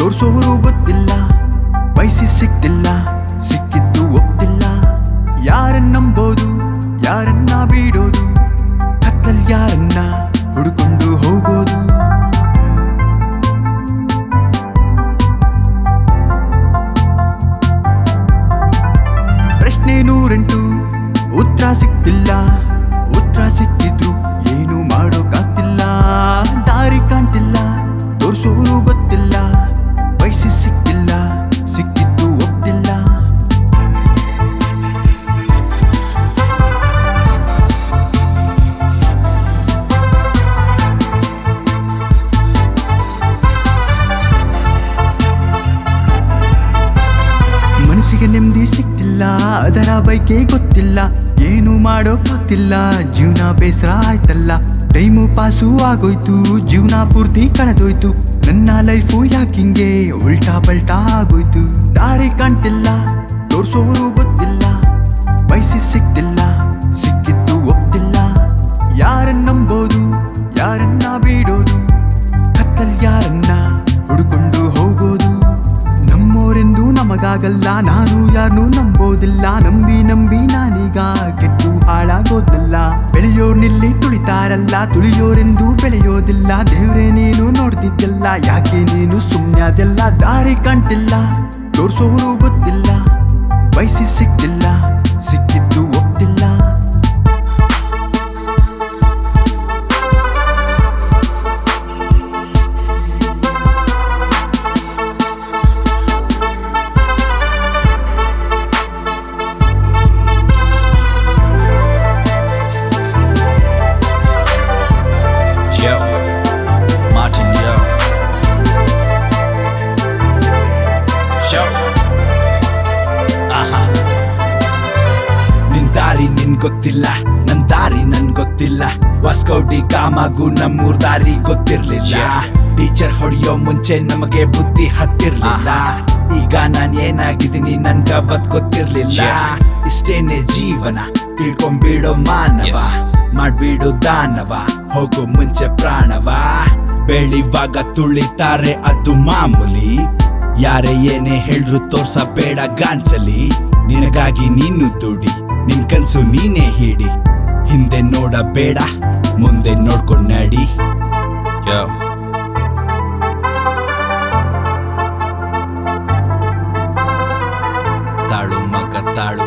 ತೋರ್ಸೋರು ಗೊತ್ತಿಲ್ಲ, ಬಯಸಿ ಸಿಕ್ತಿಲ್ಲ, ಸಿಕ್ಕಿದ್ದು ಒಪ್ತಿಲ್ಲ. ಯಾರನ್ನ ನಂಬೋದು, ಯಾರನ್ನ ಬಿಡೋದು, ಕತ್ತಲ್ ಯಾರನ್ನ ಹುಡುಕೊಂಡು ಹೋಗೋದು. ಪ್ರಶ್ನೆ 108 ಉತ್ತರ ಸಿಕ್ತಿಲ್ಲ, ಉತ್ತರ ಸಿಕ್ಕಿದ್ರು ಏನು ಮಾಡೋಕ್ಕಾಗ್ತಿಲ್ಲ. ದಾರಿ ಕಾಣ್ತಿಲ್ಲ, ತೋರ್ಸೋರು ಗೊತ್ತಿಲ್ಲ, ಬಯಸಿ ಸಿಕ್ತಿಲ್ಲ, ಸಿಕ್ಕಿದ್ದು ಒಪ್ತಿಲ್ಲ. ಮನಸ್ಸಿಗೆ ನೆಮ್ಮದಿ ಸಿಕ್ತಿಲ್ಲ, ಅದರ ಬೈಕೆ ಗೊತ್ತಿಲ್ಲ, ಏನು ಮಾಡೋಕ್ಕಾಗ್ತಿಲ್ಲ. ಜೀವನ ಬೇಸರ ಆಯ್ತಲ್ಲ, ಟೈಮು ಪಾಸು ಆಗೋಯ್ತು, ಜೀವನ ಪೂರ್ತಿ ಕಳೆದೋಯ್ತು. ನನ್ನ ಲೈಫು ಯಾಕಿಂಗೆ ಉಲ್ಟಾ ಪಲ್ಟಾ ಆಗೋಯ್ತು. ದಾರಿ ಕಾಣ್ತಿಲ್ಲ, ತೋರ್ಸೋರು ಗೊತ್ತಿಲ್ಲ, ಬಯಸಿ ಸಿಕ್ತಿಲ್ಲ, ಸಿಕ್ಕಿದ್ದು ಒಪ್ತಿಲ್ಲ. ಯಾರನ್ನ ನಂಬೋದು, ಯಾರನ್ನ ಬಿಡೋದು, ಕತ್ತಲ್ ಯಾರನ್ನ ಹುಡುಕೊಂಡು ಹೋಗೋದು. ನಮ್ಮೋರೆಂದು ನಮಗಾಗಲ್ಲ, ನಾನು ಯಾರನ್ನೂ ನಂಬೋದಿಲ್ಲ. ನಂಬಿ ನಂಬಿ ನಾನೀಗ ಕೆಟ್ಟು ಹಾಳಾಗೋದಲ್ಲ. ಬೆಳೆಯೋರ್ನಿಲ್ಲಿ ತುಳಿತಾರಲ್ಲ, ತುಳಿಯೋರೆಂದು ಬೆಳೆಯೋದಿಲ್ಲ. ದೇವ್ರೇ ನೀನು ನೋಡ್ತಿದ್ದಲ್ಲ, ಯಾಕೆ ನೀನು ಸುಮ್ನ್ಯಾದೆಲ್ಲ. ದಾರಿ ಕಾಣ್ತಿಲ್ಲ, ತೋರ್ಸೋರು ಗೊತ್ತಿಲ್ಲ, ಬಯಸಿ ಸಿಕ್ತಿಲ್ಲ, ಸಿಕ್ಕಿದ್ದು ಒಪ್ತಿಲ್ಲ. ನಿನ್ ದಾರಿ ನಿನ್ ಗೊತ್ತಿಲ್ಲ, ನನ್ ದಾರಿ ನನ್ ಗೊತ್ತಿಲ್ಲ. ವಾಸ್ಕೋಡಿ ಗಾಮಾಗೂ ನಮ್ಮೂರ್ ದಾರಿ ಗೊತ್ತಿರ್ಲಿಲ್ಲ. ಟೀಚರ್ ಹೊಡೆಯೋ ಮುಂಚೆ ನಮಗೆ ಬುದ್ಧಿ ಹತ್ತಿರ್ಲಿಲ್ಲ. ಈಗ ನಾನ್ ಏನಾಗಿದ್ದೀನಿ ನನ್ಗವತ್ ಗೊತ್ತಿರ್ಲಿಲ್ಲ. ಇಷ್ಟೇನೆ ಜೀವನ, ತಿಳ್ಕೊಂಬಿಡೋ ಮಾನವ, ಮಾಡ್ಬಿಡು ದಾನವ, ಹೋಗೋ ಮುಂಚೆ ಪ್ರಾಣವ. ಬೆಳಿವಾಗ ತುಳಿತಾರೆ ಅದು ಮಾಮೂಲಿ, ಯಾರೇ ಏನೇ ಹೇಳ್ರು ತೋರ್ಸಬೇಡ ಗಾಂಚಲಿ. ನಿನಗಾಗಿ ನೀನು ದುಡಿ, ನಿನ್ ಕನ್ಸು ನೀನೇ ಹಿಡಿ. ಹಿಂದೆ ನೋಡಬೇಡ, ಮುಂದೆ ನೋಡ್ಕೊಂಡ್ ನಡಿ. ತಾಳು ಮಗ ತಾಳು.